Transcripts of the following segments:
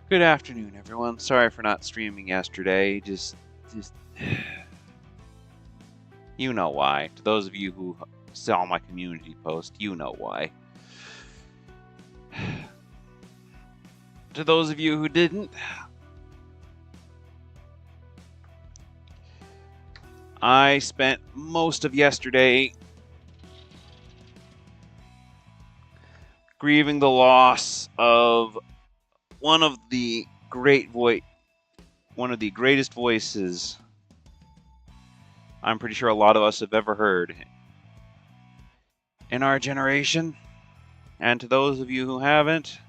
Good afternoon, everyone. Sorry for not streaming yesterday. Just, you know why. To those of you who saw my community post, you know why. To those of you who didn't, I spent most of yesterday grieving the loss of one of the greatest voices I'm pretty sure a lot of us have ever heard in our generation. And to those of you who haven't,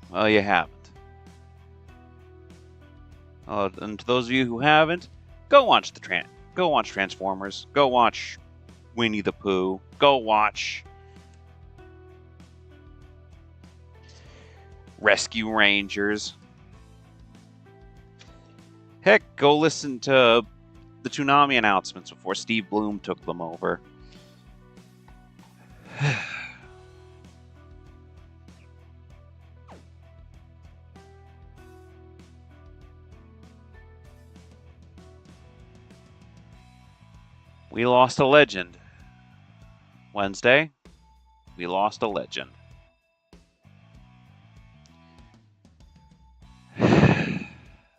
well, you haven't. And to those of you who haven't, go watch Transformers. Go watch Winnie the Pooh. Go watch Rescue Rangers. Heck, go listen to the Toonami announcements before Steve Bloom took them over. We lost a legend. Wednesday, we lost a legend.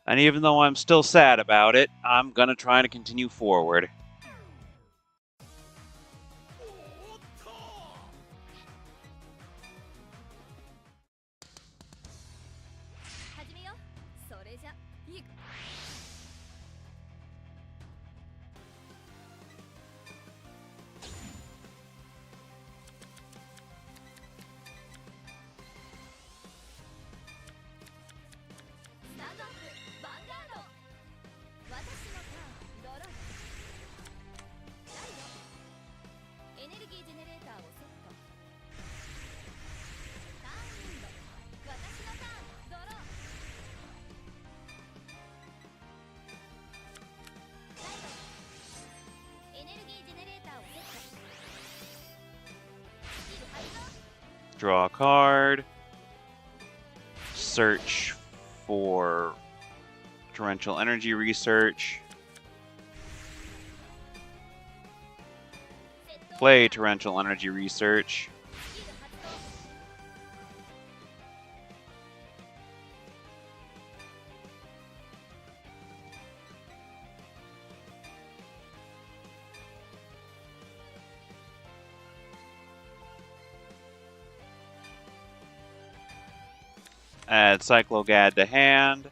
And even though I'm still sad about it, I'm gonna try to continue forward. Draw a card. Search for torrential energy research. Play torrential energy research. Add Cyclogad to hand.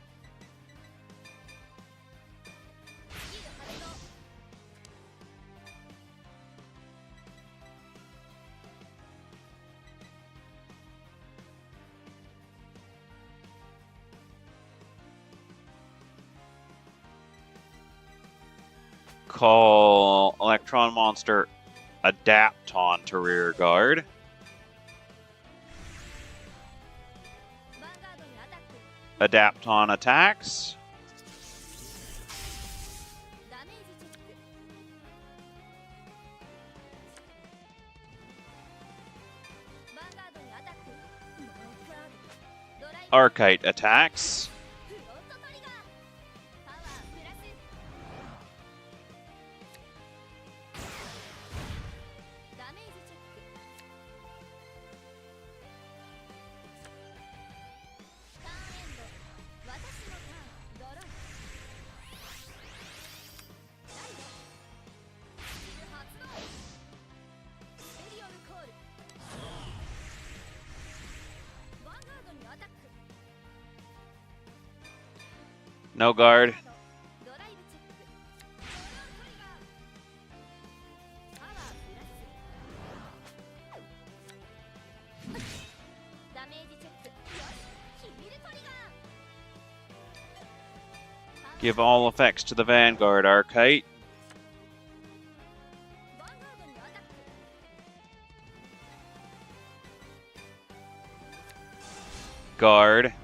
Call Electron Monster Adapton to rear guard. Adapton attacks. Archite attacks. No guard. Give all effects to the Vanguard Archite. Guard.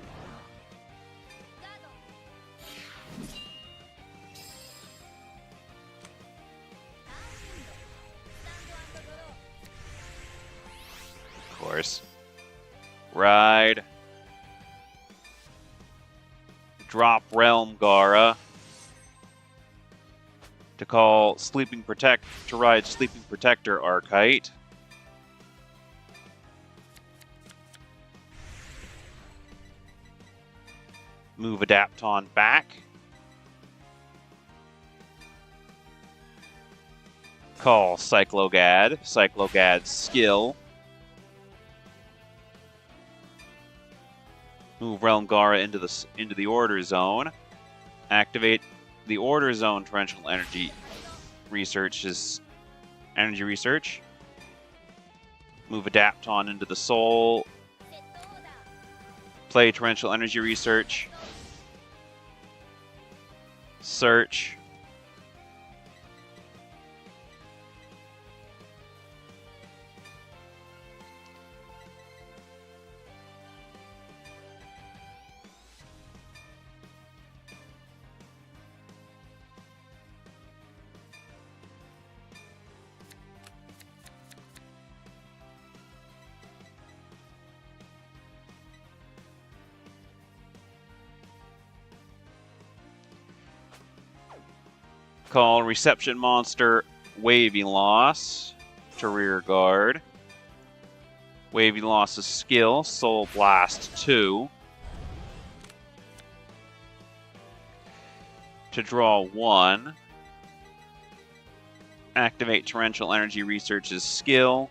course. Ride. Drop Realm Gara. To call to ride Sleeping Protector Archite. Move Adapton back. Call Cyclogad. Cyclogad's skill. Move Realm Gara into the Order Zone. Activate the Order Zone Torrential Energy Research. Move Adapton into the Soul. Play Torrential Energy Research. Search. Call Reception Monster Wavy Loss to rear guard. Wavy Loss's skill, Soul Blast 2. To draw 1. Activate Torrential Energy Research's skill.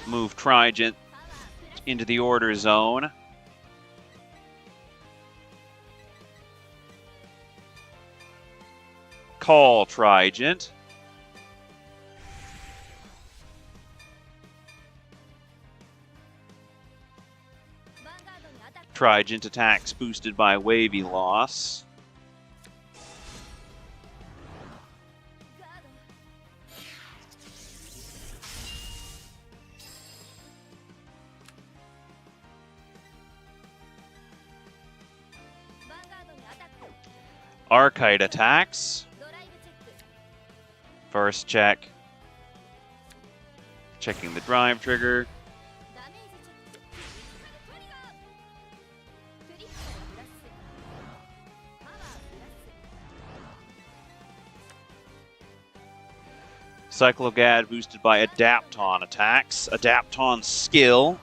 Move Trigent into the Order Zone. Call Trigent. Trigent attacks boosted by Wavy Loss. Archite attacks. First check. Checking the drive trigger. Cyclogad boosted by Adapton attacks. Adapton's skill.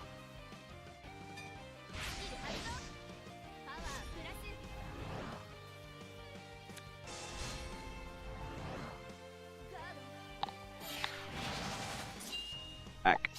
Back.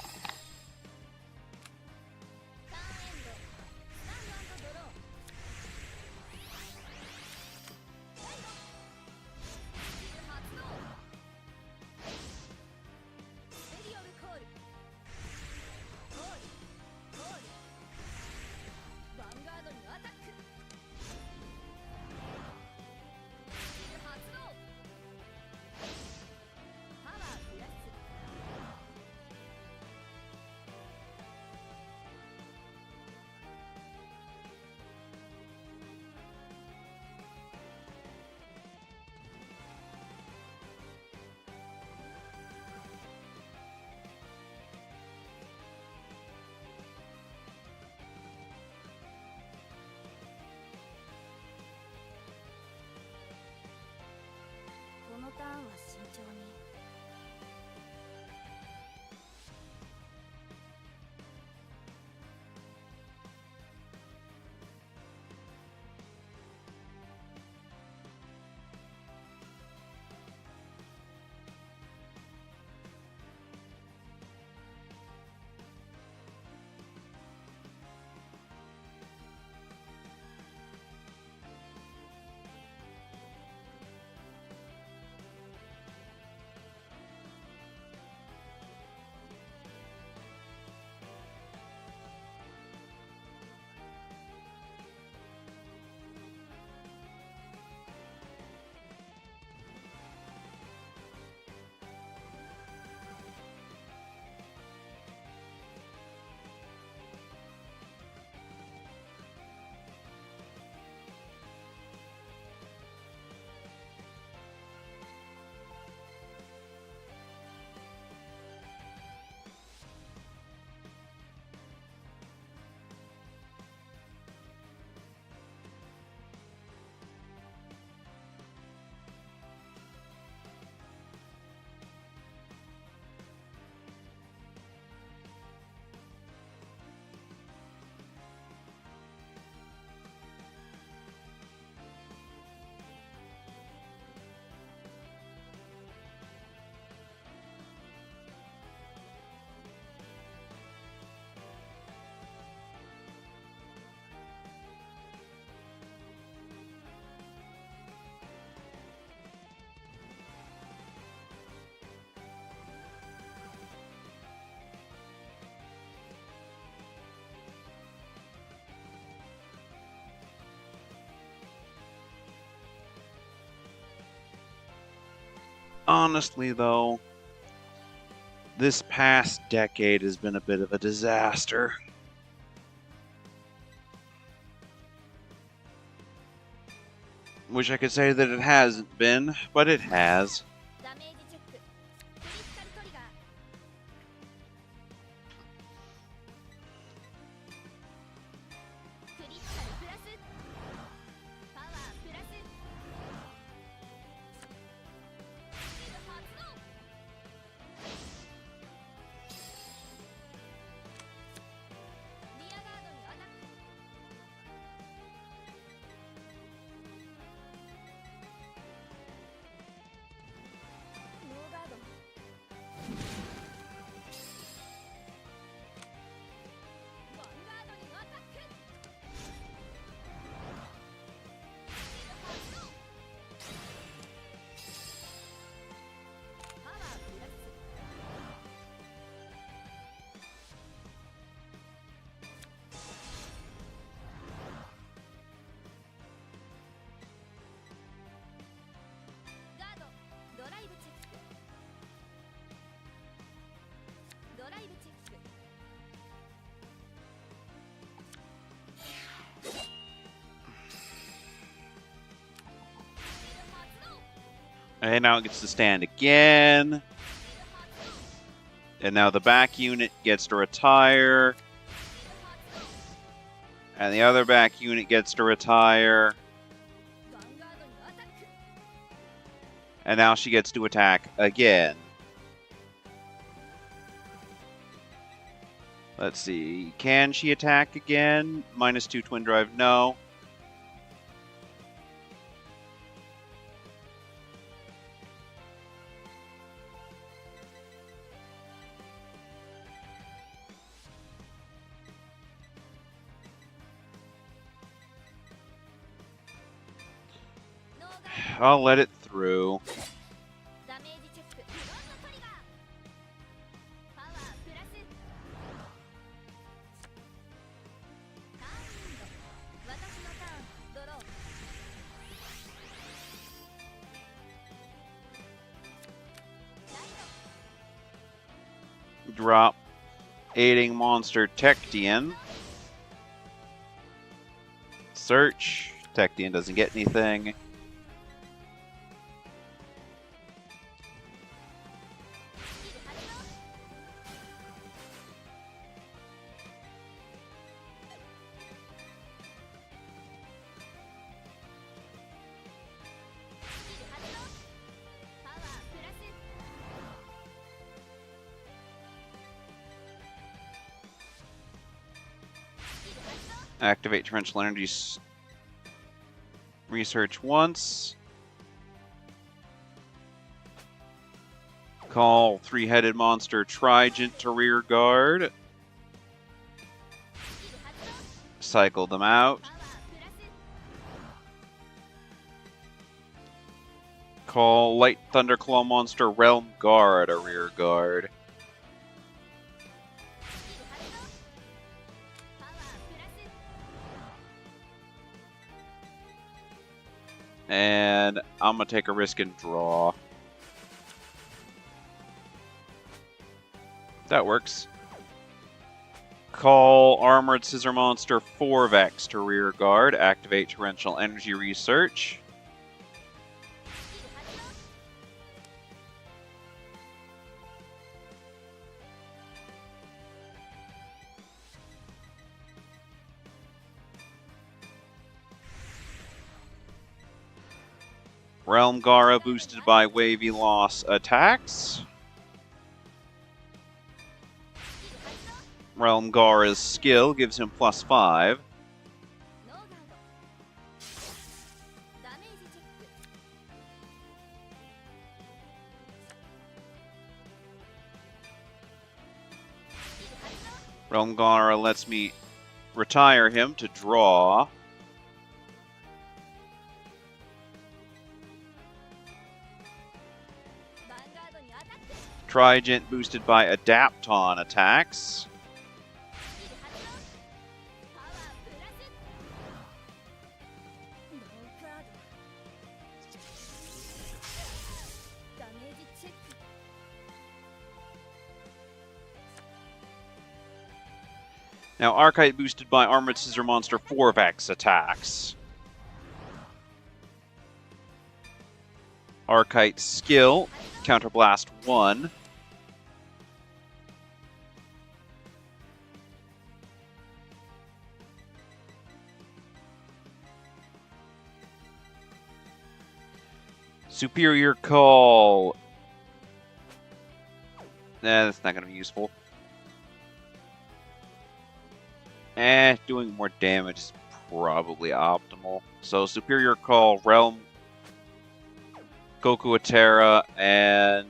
Honestly, though, this past decade has been a bit of a disaster. Wish I could say that it hasn't been, but it has. And now it gets to stand again. And now the back unit gets to retire. And the other back unit gets to retire. And now she gets to attack again. Let's see. Can she attack again? -2 twin drive, no. I'll let it through. Drop aiding monster Tectian. Search. Tectian doesn't get anything. Activate torrential energy research once. Call three-headed monster Trigent to rear guard. Cycle them out. Call light thunderclaw monster Realm Guard a rear guard. And I'm going to take a risk and draw. That works. Call Armored Scissor Monster 4-Vex to rear guard. Activate Torrential Energy Research. Realm Gara boosted by Wavy Loss attacks. Realm Gara's skill gives him +5. Realm Gara lets me retire him to draw. Trigent boosted by Adapton attacks. Now, Archite boosted by Armored Scissor Monster 4-Vex attacks. Archite skill, Counterblast 1. Superior Call. Nah, that's not going to be useful. Doing more damage is probably optimal. So, Superior Call, Realm, Goku Atera, and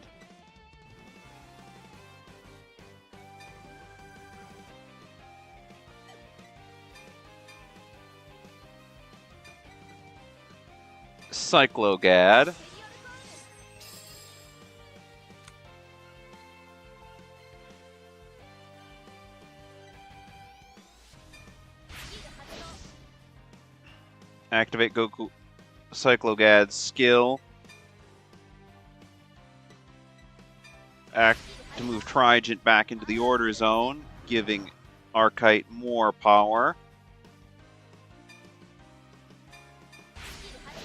Cyclogad. Activate Goku Cyclogad's skill. Act to move Trigent back into the order zone, giving Archite more power.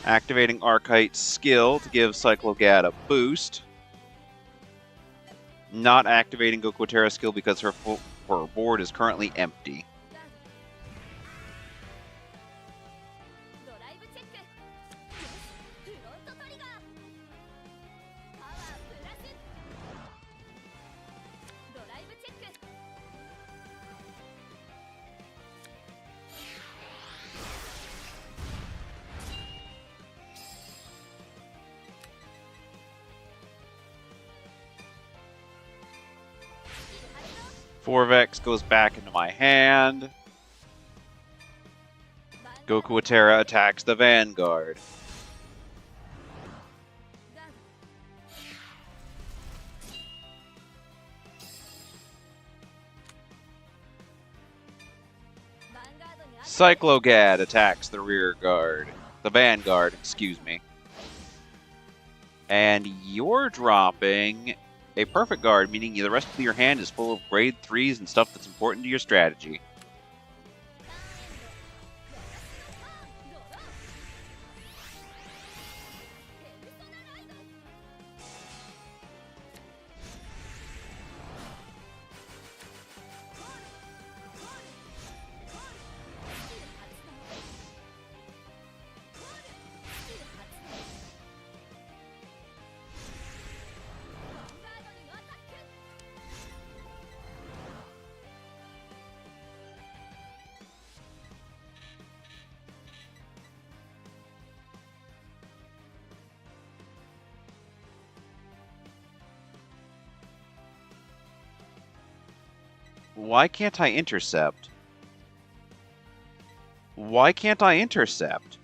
Activating Archite's skill to give Cyclogad a boost. Not activating Goku Atera's skill because her board is currently empty. Vex goes back into my hand. Goku Atera attacks the Vanguard. Cyclogad attacks the rear guard. The Vanguard, excuse me. And you're dropping a perfect guard, meaning the rest of your hand is full of grade 3s and stuff that's important to your strategy. Why can't I intercept? Why can't I intercept?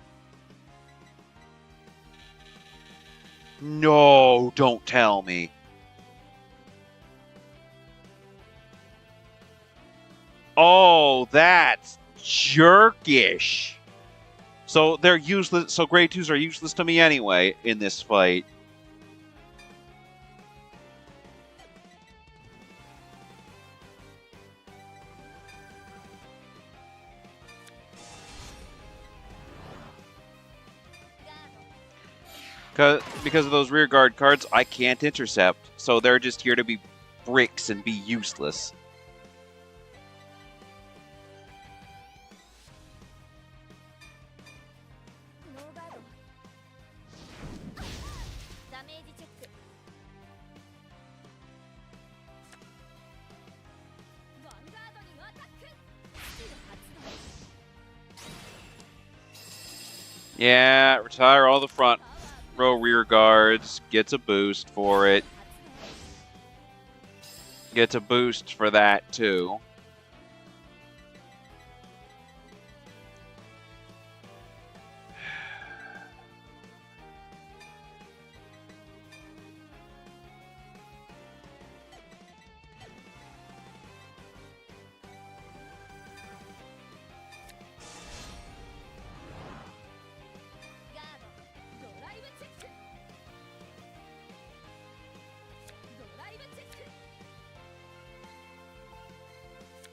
No, don't tell me. Oh, that's jerkish. So they're useless. So grade 2s are useless to me anyway in this fight. Because of those rear guard cards, I can't intercept. So they're just here to be bricks and be useless. Yeah, retire all the front row rear guards. Gets a boost for it. Gets a boost for that too.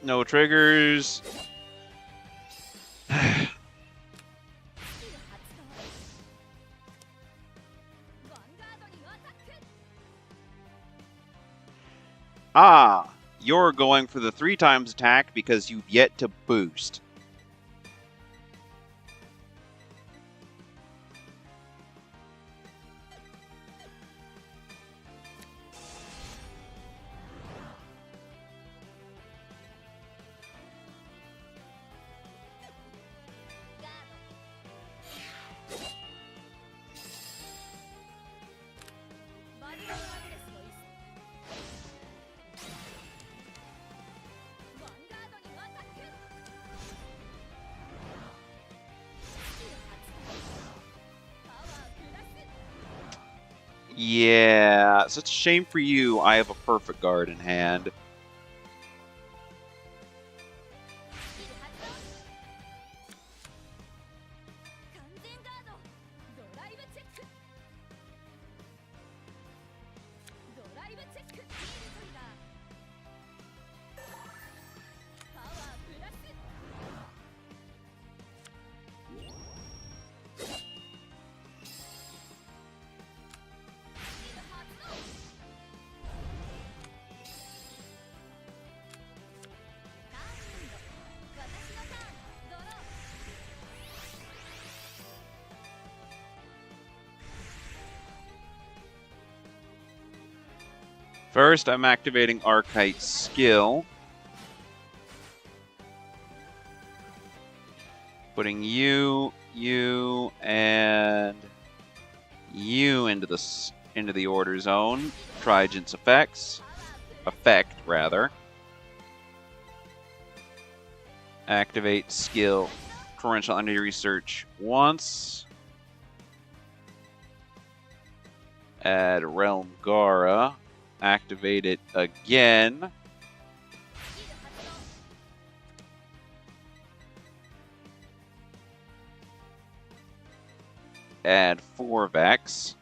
No triggers. Ah, you're going for the 3 times attack because you've yet to boost. Yeah, such a shame for you. I have a perfect guard in hand. First, I'm activating Archite's skill. Putting you, and you into the order zone. Trigen's effect rather. Activate skill. Torrential Entity Research once. Add Realm Gara. Activate it again. Add 4 Vex.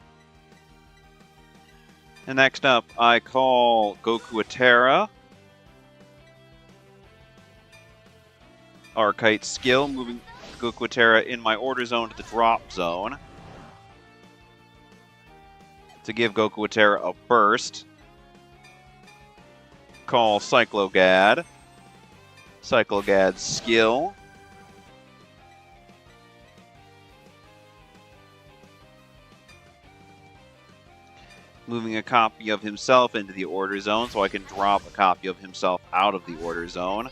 And next up, I call Goku Atera. Archite skill, moving Goku Atera in my order zone to the drop zone. To give Goku Atera a burst. Call Cyclogad. Cyclogad's skill. Moving a copy of himself into the order zone so I can drop a copy of himself out of the order zone.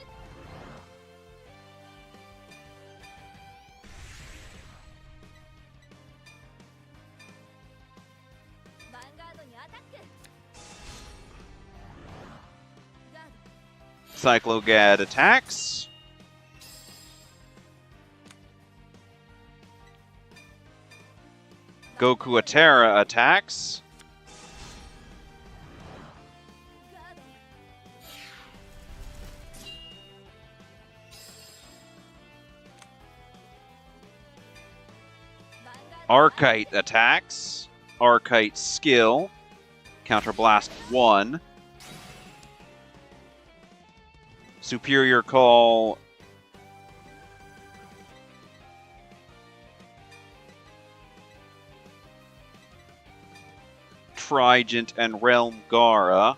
Cyclogad attacks. Goku Atera attacks. Archite attacks. Archite skill. Counterblast 1. Superior Call. Trigent and Realm Gara.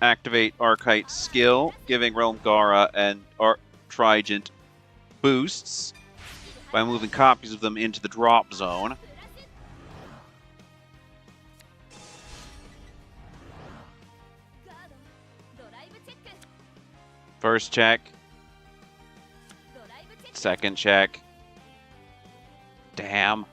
Activate Archite skill, giving Realm Gara and Trigent boosts by moving copies of them into the drop zone. First check. Second check. Damn.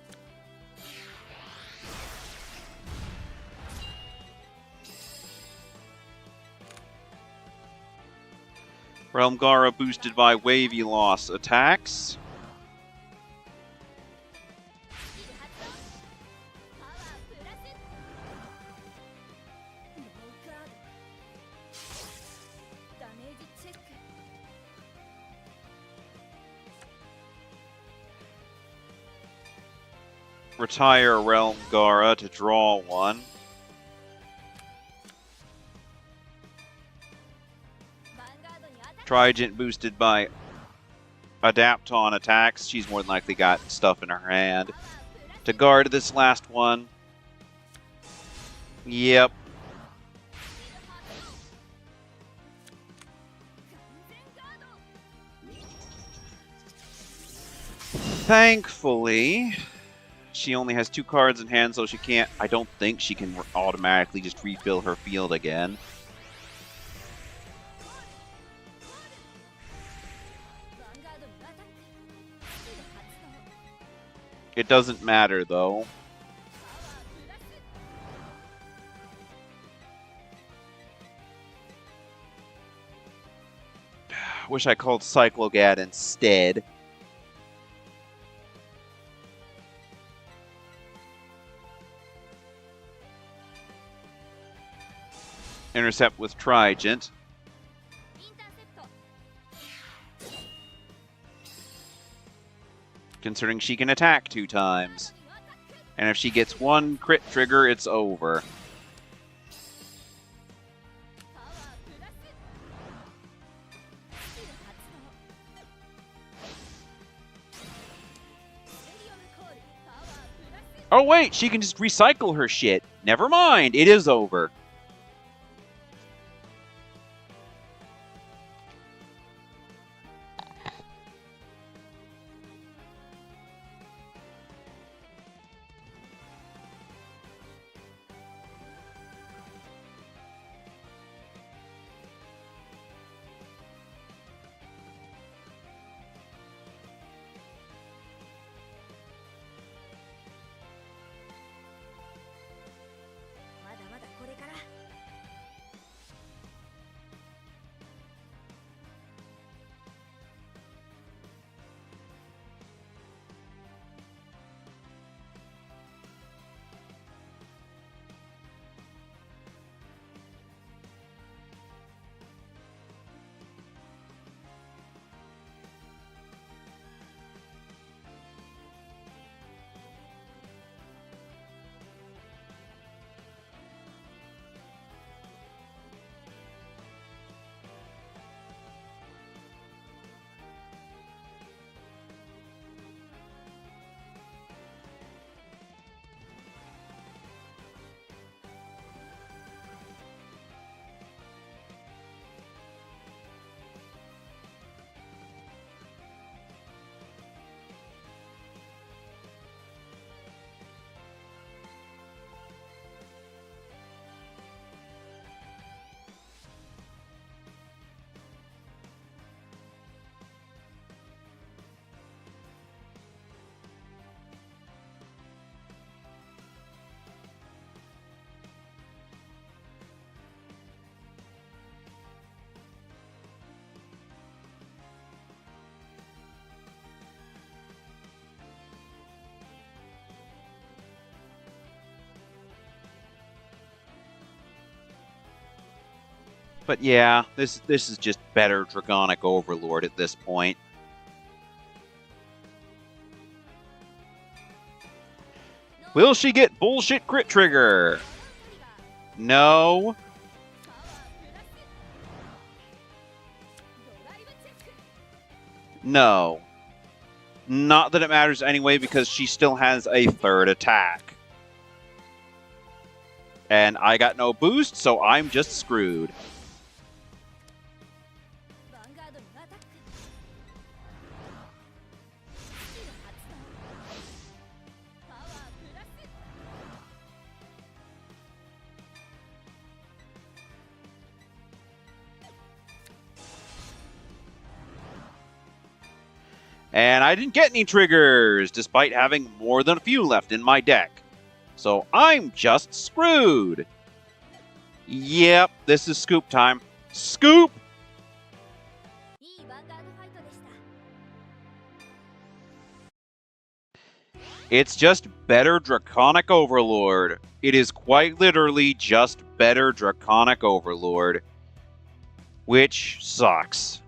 Realm Gara boosted by Wavy Loss attacks. Retire Realm Gara to draw one. Trident boosted by Adapt on attacks. She's more than likely got stuff in her hand. To guard this last one. Yep. Thankfully, she only has 2 cards in hand, so she can't... I don't think she can automatically just refill her field again. It doesn't matter, though. Wish I called Cyclogad instead. Intercept with Trident. Considering she can attack 2 times. And if she gets 1 crit trigger, it's over. Oh wait, she can just recycle her shit. Never mind, it is over. But yeah, this is just better Draconic Overlord at this point. Will she get bullshit crit trigger? No. No. Not that it matters anyway, because she still has a 3rd attack. And I got no boost, so I'm just screwed. And I didn't get any triggers, despite having more than a few left in my deck. So I'm just screwed. Yep, this is scoop time. Scoop! It's just better Draconic Overlord. It is quite literally just better Draconic Overlord. Which sucks.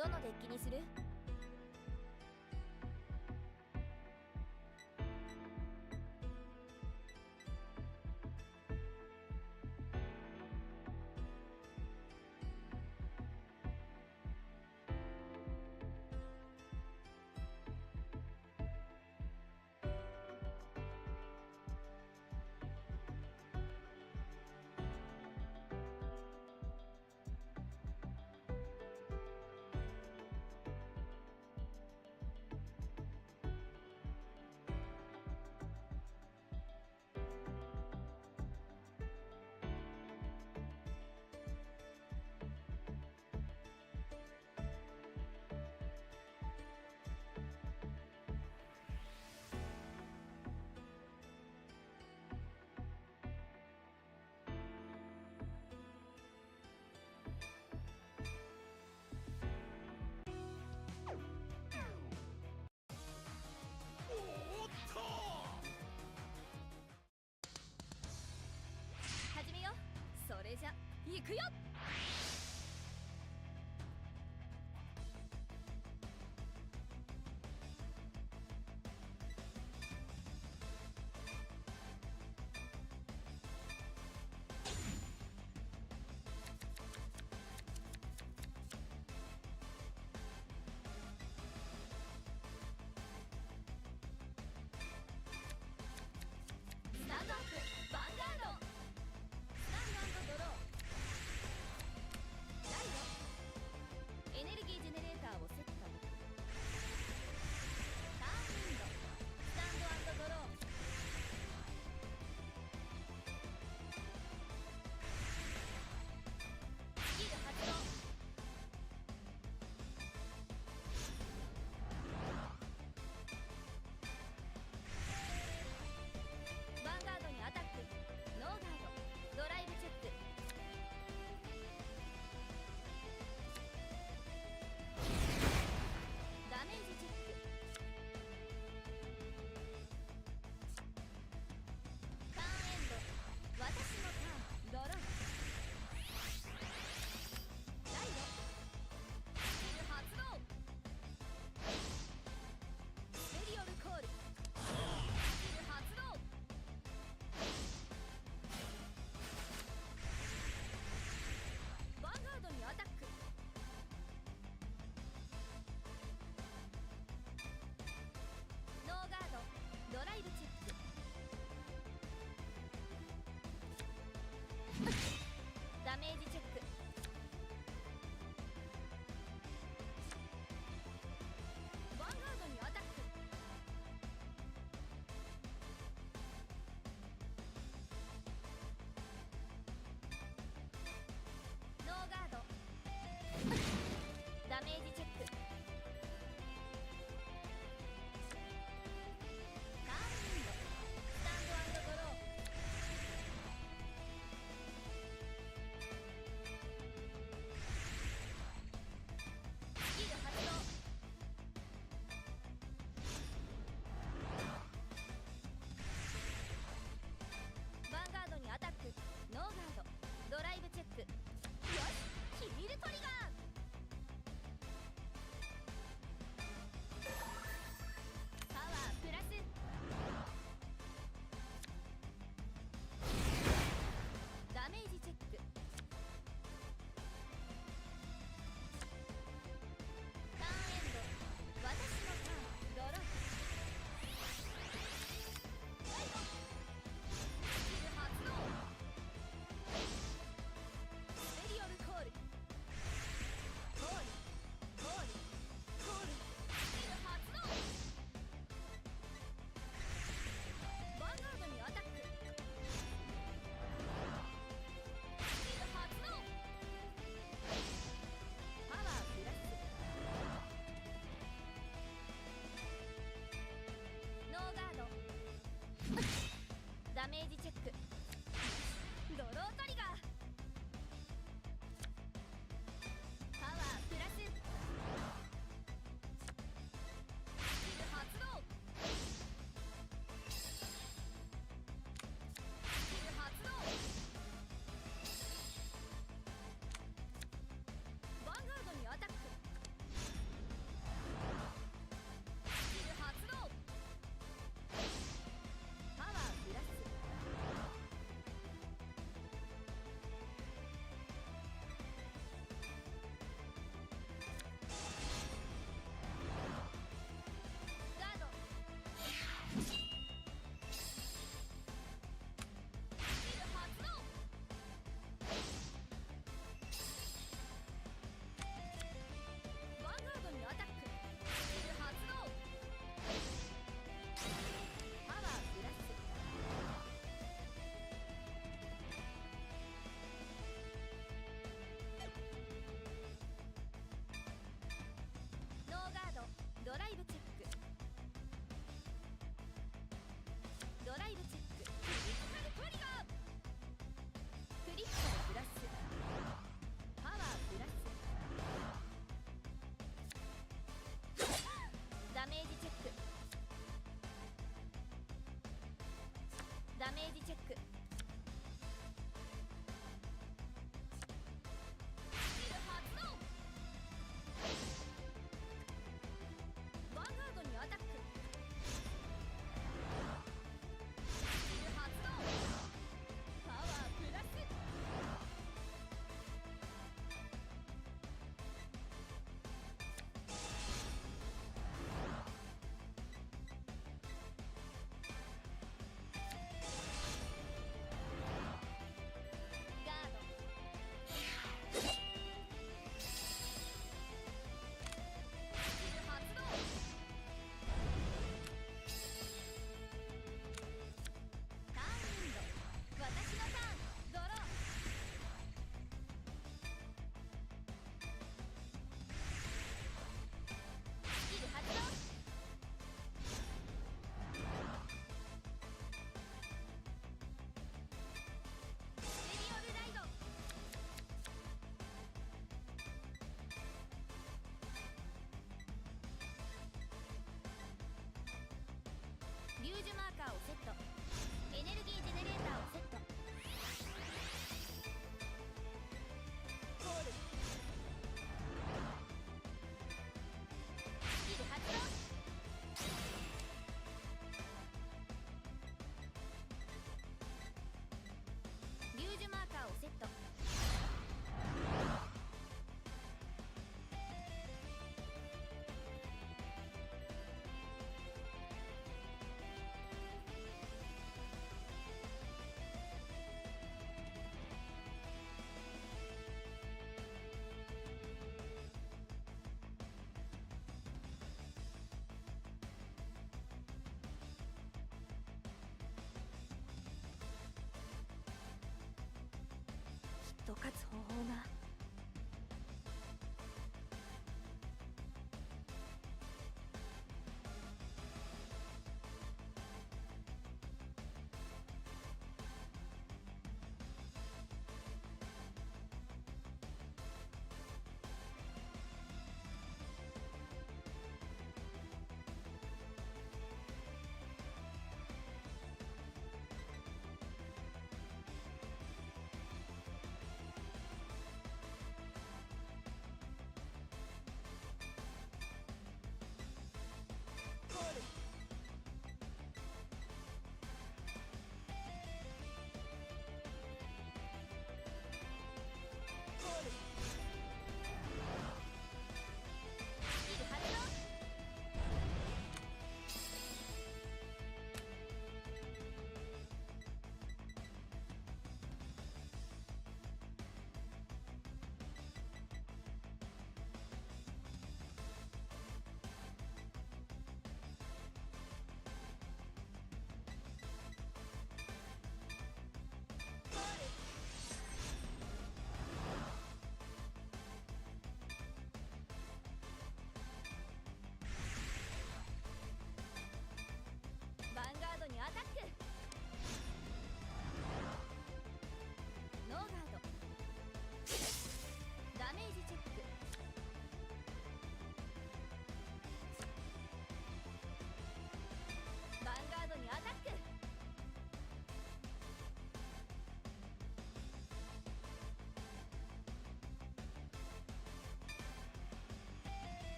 どのデッキにする？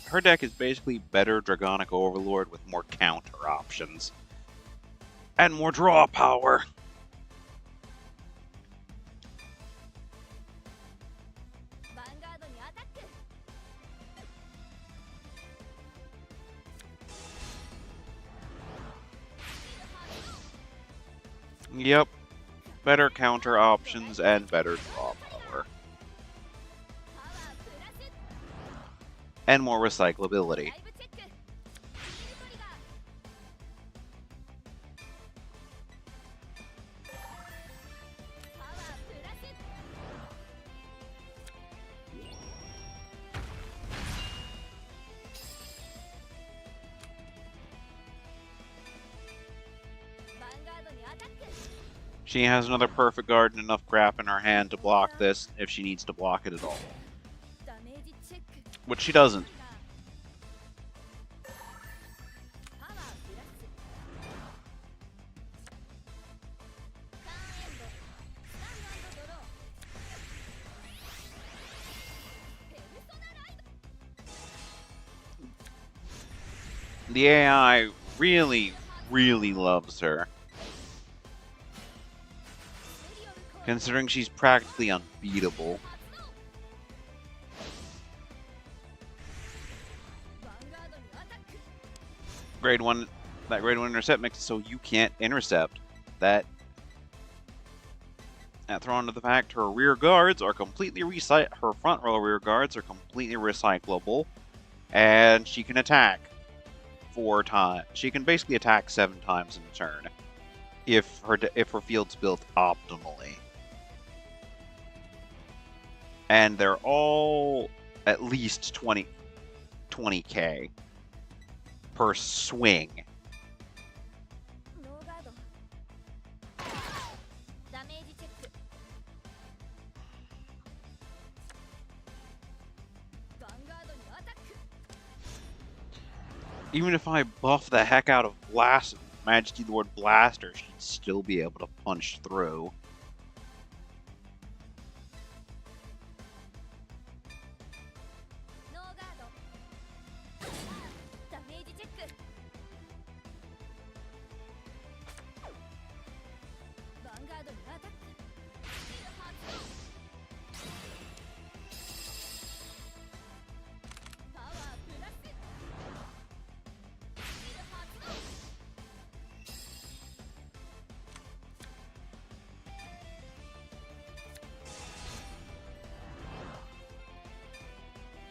Her deck is basically better Dragonic Overlord with more counter options. And more draw power. Yep. Better counter options and better draw power. And more recyclability. She has another Perfect Guard and enough crap in her hand to block this if she needs to block it at all. Which she doesn't. The AI really, really loves her. Considering she's practically unbeatable. Grade 1, that grade 1 intercept makes it so you can't intercept. That thrown into the fact her rear guards are completely her front row rear guards are completely recyclable, and she can attack 4 times. She can basically attack 7 times in a turn if her field's built optimally. And they're all at least 20k per swing. Even if I buff the heck out of Majesty Lord Blaster, she'd still be able to punch through.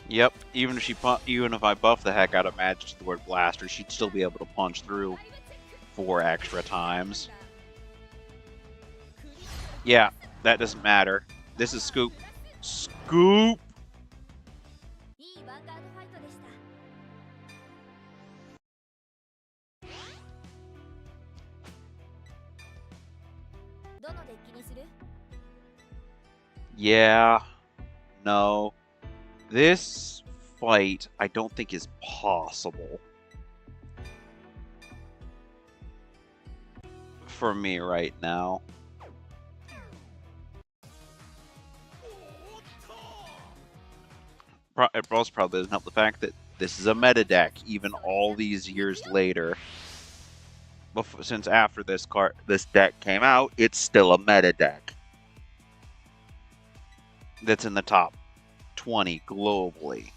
Yep, even if I buff the heck out of Majesty Lord Blaster, she'd still be able to punch through 4 extra times. Yeah, that doesn't matter. This is Scoop. Scoop! Yeah. No. This fight, I don't think is possible for me right now. It also probably doesn't help the fact that this is a meta deck, even all these years later. Since after this deck came out, it's still a meta deck that's in the top 20 globally.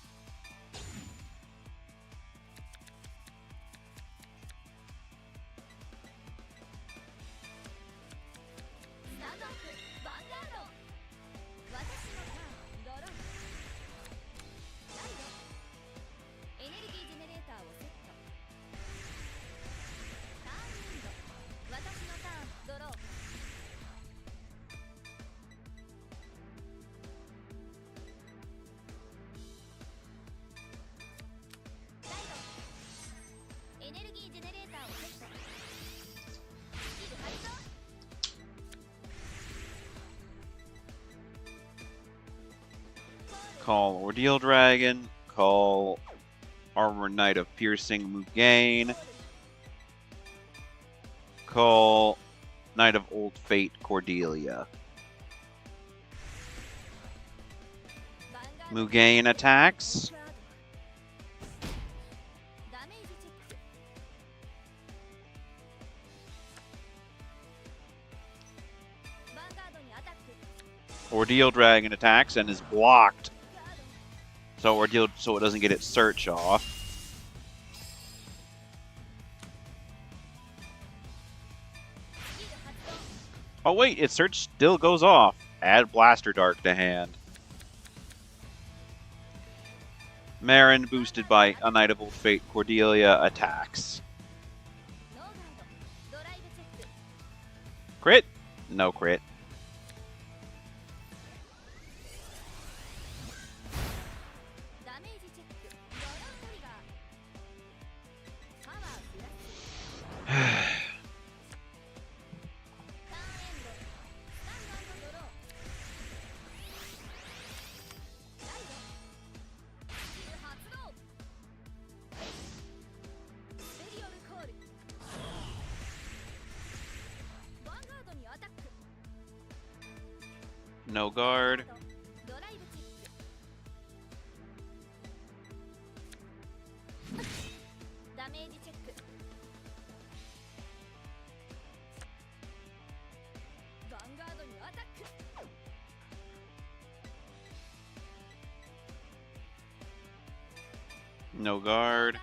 Call Ordeal Dragon, call Armor Knight of Piercing Mugain, call Knight of Old Fate Cordelia. Mugain attacks. Ordeal Dragon attacks and is blocked. So it doesn't get its search off. Oh wait, its search still goes off. Add Blaster Dart to hand. Marin, boosted by a Knight of Old Fate Cordelia, attacks. Crit? No crit. No guard. No guard.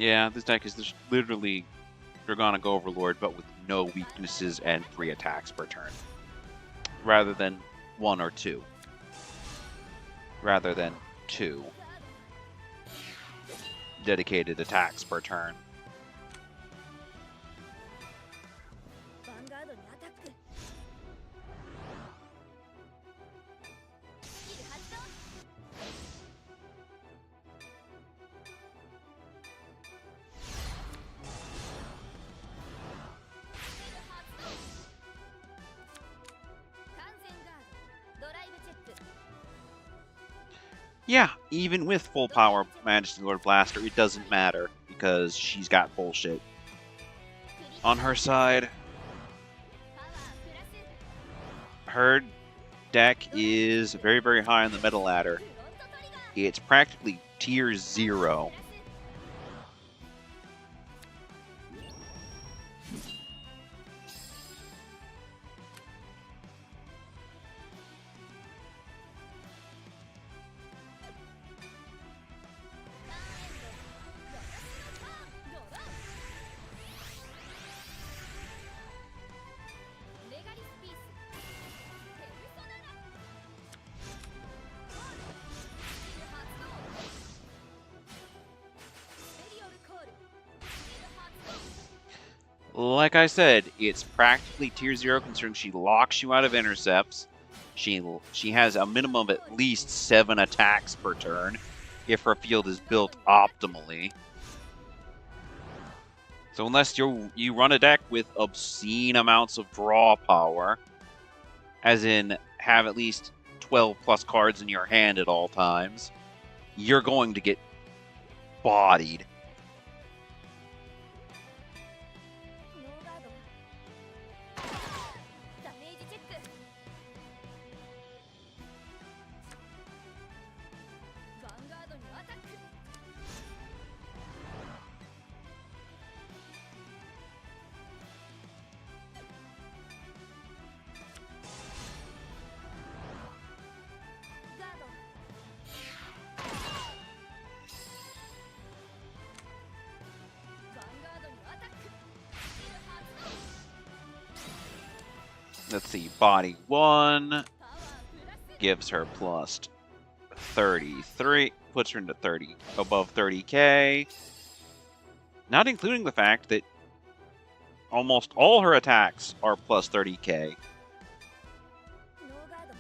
Yeah, this deck is just literally Dragonic Overlord, but with no weaknesses and 3 attacks per turn. Rather than 1 or 2. Rather than 2 dedicated attacks per turn. Vanguard にアタック。スキル発動。スキル発動。完全ガード。ドライブチェック。 Yeah, even with full power Majesty Lord Blaster, it doesn't matter because she's got bullshit. On her side, her deck is very, very high on the meta ladder. It's practically tier 0. Like I said, it's practically tier 0 considering she locks you out of intercepts. She has a minimum of at least 7 attacks per turn if her field is built optimally. So unless you run a deck with obscene amounts of draw power, as in have at least 12 plus cards in your hand at all times, you're going to get bodied. Let's see, body 1 gives her plus 33, puts her into 30, above 30k. Not including the fact that almost all her attacks are plus 30k.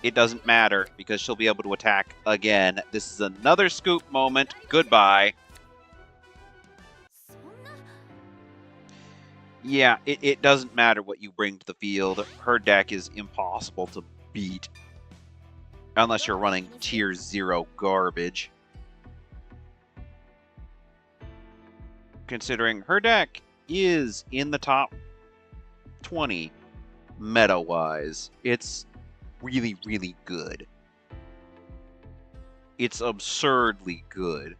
It doesn't matter because she'll be able to attack again. This is another scoop moment. Goodbye. Yeah, it doesn't matter what you bring to the field. Her deck is impossible to beat. Unless you're running tier 0 garbage. Considering her deck is in the top 20 meta-wise. It's really, really good. It's absurdly good.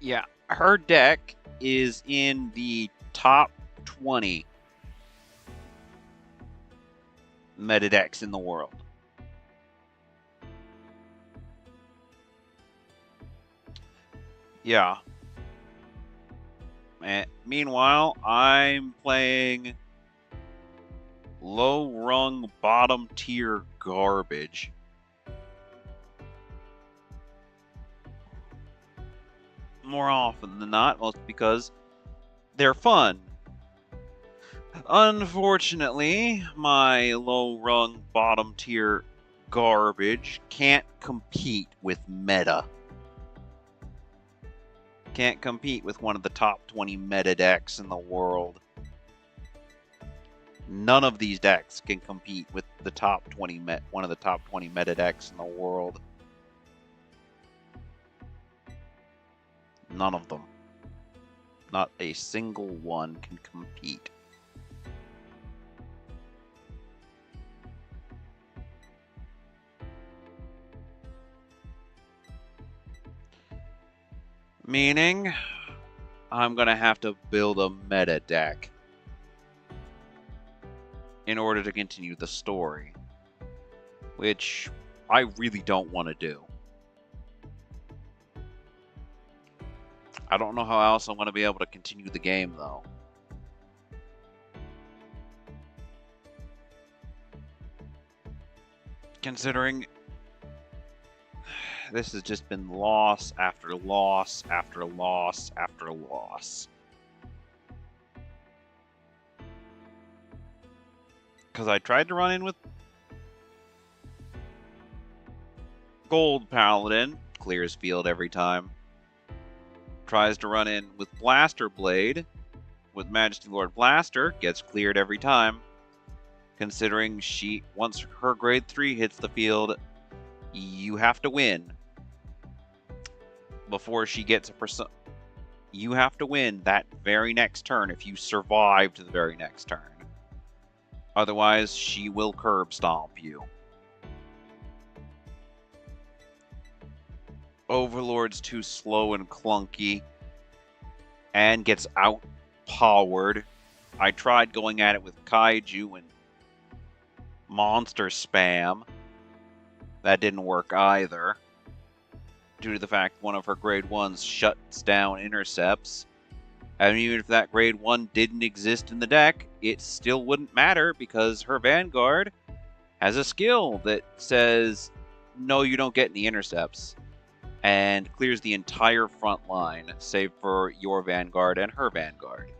Yeah, her deck is in the top 20 meta decks in the world. Yeah. Meanwhile, I'm playing low-rung, bottom-tier garbage. More often than not, mostly because they're fun. Unfortunately, my low-rung, bottom-tier garbage can't compete with meta. Can't compete with one of the top 20 meta decks in the world. None of these decks can compete with the top 20 one of the top 20 meta decks in the world. None of them. Not a single one can compete. Meaning, I'm going to have to build a meta deck in order to continue the story, which I really don't want to do. I don't know how else I'm going to be able to continue the game, though. Considering this has just been loss after loss after loss after loss. Because I tried to run in with Gold Paladin, clears field every time. Tries to run in with Blaster Blade, with Majesty Lord Blaster, gets cleared every time. Considering once her grade 3 hits the field, you have to win. Before she gets a you have to win that very next turn if you survive to the very next turn. Otherwise, she will curb stomp you. Overlord's too slow and clunky and gets outpowered. I tried going at it with Kaiju and monster spam. That didn't work either, due to the fact one of her grade 1s shuts down intercepts. And even if that grade 1 didn't exist in the deck, it still wouldn't matter because her Vanguard has a skill that says, no, you don't get any intercepts, and clears the entire front line, save for your Vanguard and her Vanguard.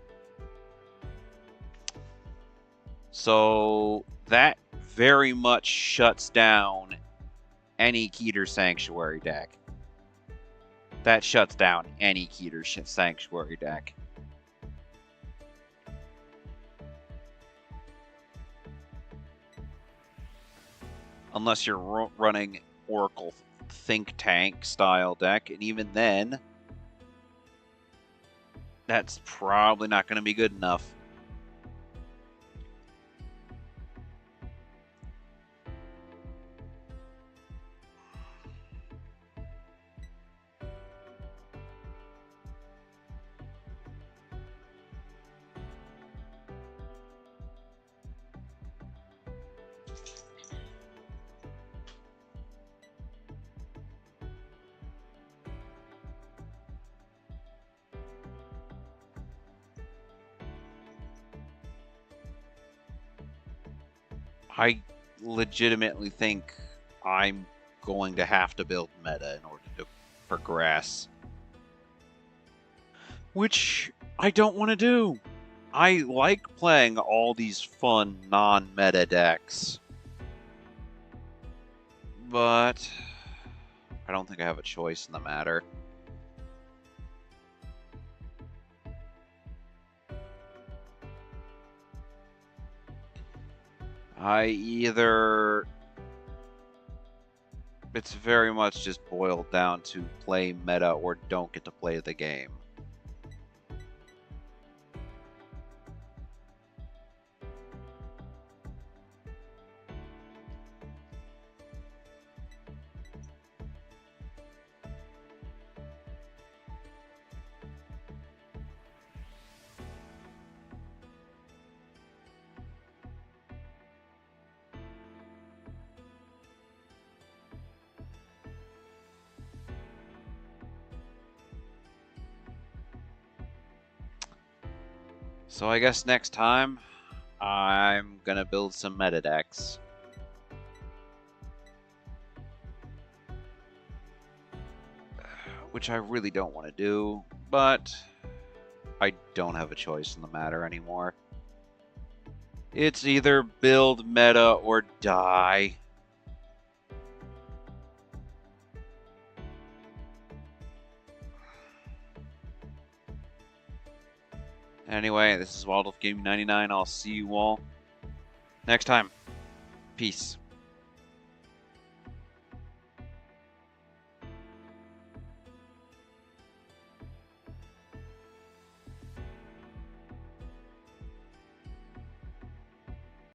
So that very much shuts down any Keter Sanctuary deck. That shuts down any Keter Sanctuary deck. Unless you're running Oracle Think Tank style deck, and even then, that's probably not going to be good enough. I legitimately think I'm going to have to build meta in order to progress. Which I don't want to do. I like playing all these fun non-meta decks. But I don't think I have a choice in the matter. It's very much just boiled down to play meta or don't get to play the game. So I guess next time, I'm gonna build some meta decks. Which I really don't want to do, but I don't have a choice in the matter anymore. It's either build meta or die. Anyway, this is Wildwolf Gaming 99. I'll see you all next time. Peace.